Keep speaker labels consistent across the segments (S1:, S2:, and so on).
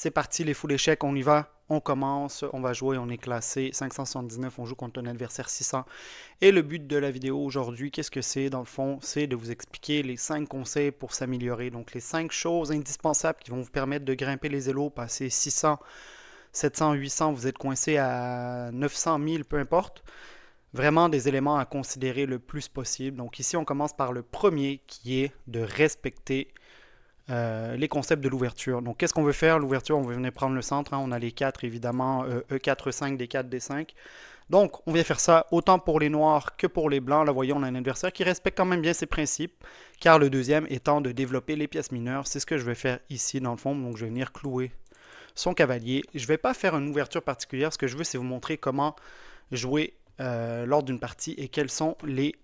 S1: C'est parti, les fous d'échecs, on y va. On commence, on va jouer, on est classé 579, on joue contre un adversaire 600. Et le but de la vidéo aujourd'hui, qu'est-ce que c'est dans le fond? C'est de vous expliquer les 5 conseils pour s'améliorer. Donc les 5 choses indispensables qui vont vous permettre de grimper les élos, passer 600, 700, 800, vous êtes coincé à 900, 1000, peu importe. Vraiment des éléments à considérer le plus possible. Donc ici, on commence par le premier qui est de respecter les concepts de l'ouverture. Donc, qu'est-ce qu'on veut faire? L'ouverture, on veut venir prendre le centre. Hein. On a les 4, évidemment, E4, E5, D4, D5. Donc, on vient faire ça autant pour les noirs que pour les blancs. Là, voyez, on a un adversaire qui respecte quand même bien ses principes, car le deuxième étant de développer les pièces mineures. C'est ce que je vais faire ici, dans le fond. Donc, je vais venir clouer son cavalier. Je ne vais pas faire une ouverture particulière. Ce que je veux, c'est vous montrer comment jouer lors d'une partie et quelles sont les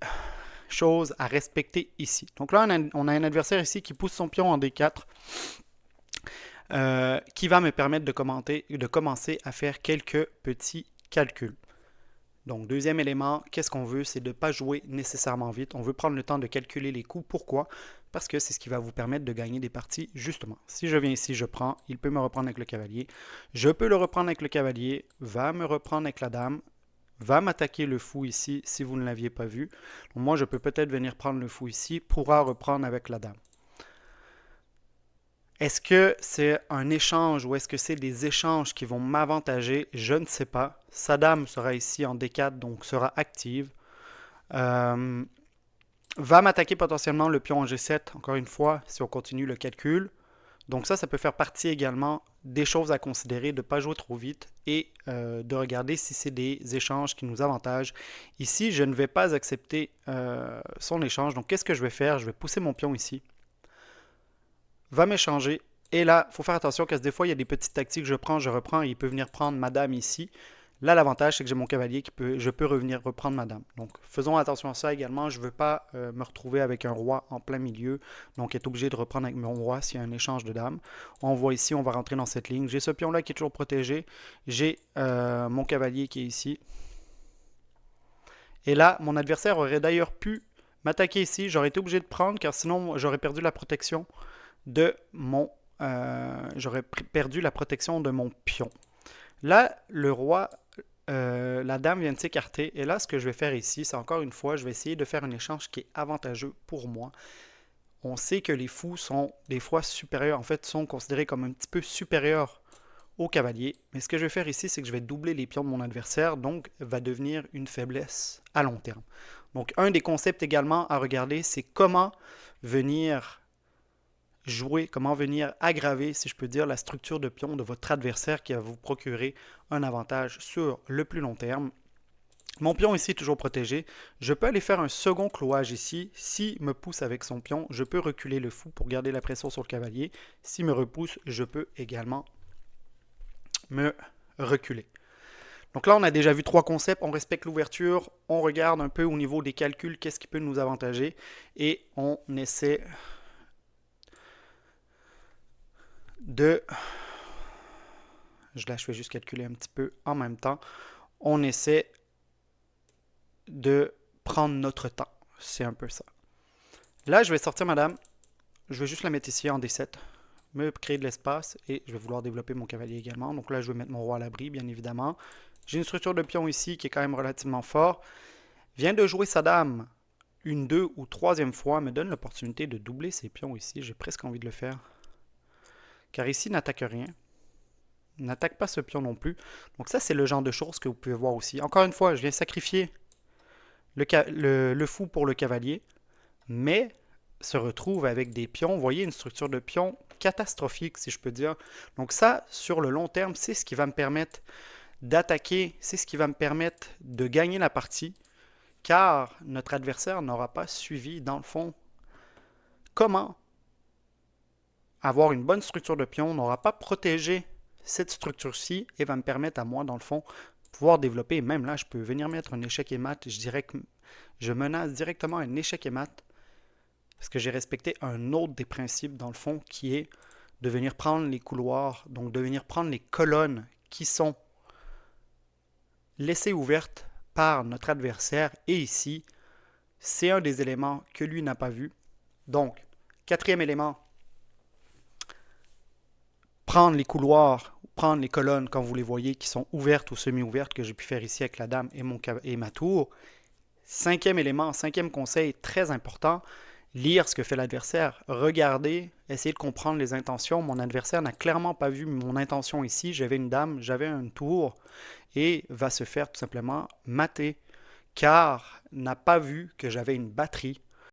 S1: choses à respecter ici. Donc là, on a un adversaire ici qui pousse son pion en D4, qui va me permettre de commencer à faire quelques petits calculs. Donc, deuxième élément, qu'est-ce qu'on veut? C'est de ne pas jouer nécessairement vite. On veut prendre le temps de calculer les coups. Pourquoi? Parce que c'est ce qui va vous permettre de gagner des parties, justement. Si je viens ici, je prends, il peut me reprendre avec le cavalier. Je peux le reprendre avec le cavalier, va me reprendre avec la dame, va m'attaquer le fou ici si vous ne l'aviez pas vu. Donc moi, je peux peut-être venir prendre le fou ici, pourra reprendre avec la dame. Est-ce que c'est un échange ou est-ce que c'est des échanges qui vont m'avantager? Je ne sais pas. Sa dame sera ici en D4, donc sera active. Euh, va m'attaquer potentiellement le pion en G7, encore une fois, si on continue le calcul. Donc ça peut faire partie également des choses à considérer, de ne pas jouer trop vite et de regarder si c'est des échanges qui nous avantagent. Ici, je ne vais pas accepter son échange. Donc qu'est-ce que je vais faire? Je vais pousser mon pion ici. Va m'échanger. Et là, il faut faire attention parce que des fois, il y a des petites tactiques, je prends, je reprends, et il peut venir prendre madame ici. Là, l'avantage, c'est que j'ai mon cavalier je peux revenir reprendre madame. Donc, faisons attention à ça également. Je ne veux pas me retrouver avec un roi en plein milieu, donc être obligé de reprendre avec mon roi s'il y a un échange de dames. On voit ici, on va rentrer dans cette ligne. J'ai ce pion-là qui est toujours protégé. J'ai mon cavalier qui est ici. Et là, mon adversaire aurait d'ailleurs pu m'attaquer ici. J'aurais été obligé de prendre, car sinon, j'aurais perdu la protection de mon j'aurais perdu la protection de mon pion. Là, le roi, la dame vient de s'écarter. Et là, ce que je vais faire ici, c'est encore une fois, je vais essayer de faire un échange qui est avantageux pour moi. On sait que les fous sont des fois supérieurs, en fait, sont considérés comme un petit peu supérieurs au cavalier. Mais ce que je vais faire ici, c'est que je vais doubler les pions de mon adversaire, donc va devenir une faiblesse à long terme. Donc, un des concepts également à regarder, c'est comment venir jouer, comment venir aggraver, si je peux dire, la structure de pion de votre adversaire qui va vous procurer un avantage sur le plus long terme. Mon pion ici est toujours protégé. Je peux aller faire un second clouage ici. S'il me pousse avec son pion, je peux reculer le fou pour garder la pression sur le cavalier. S'il me repousse, je peux également me reculer. Donc là, on a déjà vu 3 concepts. On respecte l'ouverture, on regarde un peu au niveau des calculs, qu'est-ce qui peut nous avantager, et on essaie de... je vais juste calculer un petit peu en même temps. On essaie de prendre notre temps. C'est un peu ça. Là, je vais sortir madame. Je vais juste la mettre ici en D7. Me créer de l'espace et je vais vouloir développer mon cavalier également. Donc là, je vais mettre mon roi à l'abri, bien évidemment. J'ai une structure de pion ici qui est quand même relativement fort. Vient de jouer sa dame une, deux ou troisième fois. Me donne l'opportunité de doubler ses pions ici. J'ai presque envie de le faire. Car ici, n'attaque rien. N'attaque pas ce pion non plus. Donc ça, c'est le genre de choses que vous pouvez voir aussi. Encore une fois, je viens sacrifier le fou pour le cavalier, mais se retrouve avec des pions. Vous voyez, une structure de pions catastrophique, si je peux dire. Donc ça, sur le long terme, c'est ce qui va me permettre d'attaquer, c'est ce qui va me permettre de gagner la partie, car notre adversaire n'aura pas suivi, dans le fond, comment avoir une bonne structure de pion, n'aura pas protégé cette structure-ci et va me permettre à moi, dans le fond, pouvoir développer. Même là, je peux venir mettre un échec et mat. Je dirais que je menace directement un échec et mat parce que j'ai respecté un autre des principes, dans le fond, qui est de venir prendre les couloirs, donc de venir prendre les colonnes qui sont laissées ouvertes par notre adversaire. Et ici, c'est un des éléments que lui n'a pas vu. Donc, quatrième élément, prendre les couloirs, prendre les colonnes quand vous les voyez qui sont ouvertes ou semi-ouvertes, que j'ai pu faire ici avec la dame et ma tour. Cinquième élément, cinquième conseil très important, lire ce que fait l'adversaire, regarder, essayer de comprendre les intentions. Mon adversaire n'a clairement pas vu mon intention ici. J'avais une dame, j'avais une tour et va se faire tout simplement mater car n'a pas vu que j'avais une batterie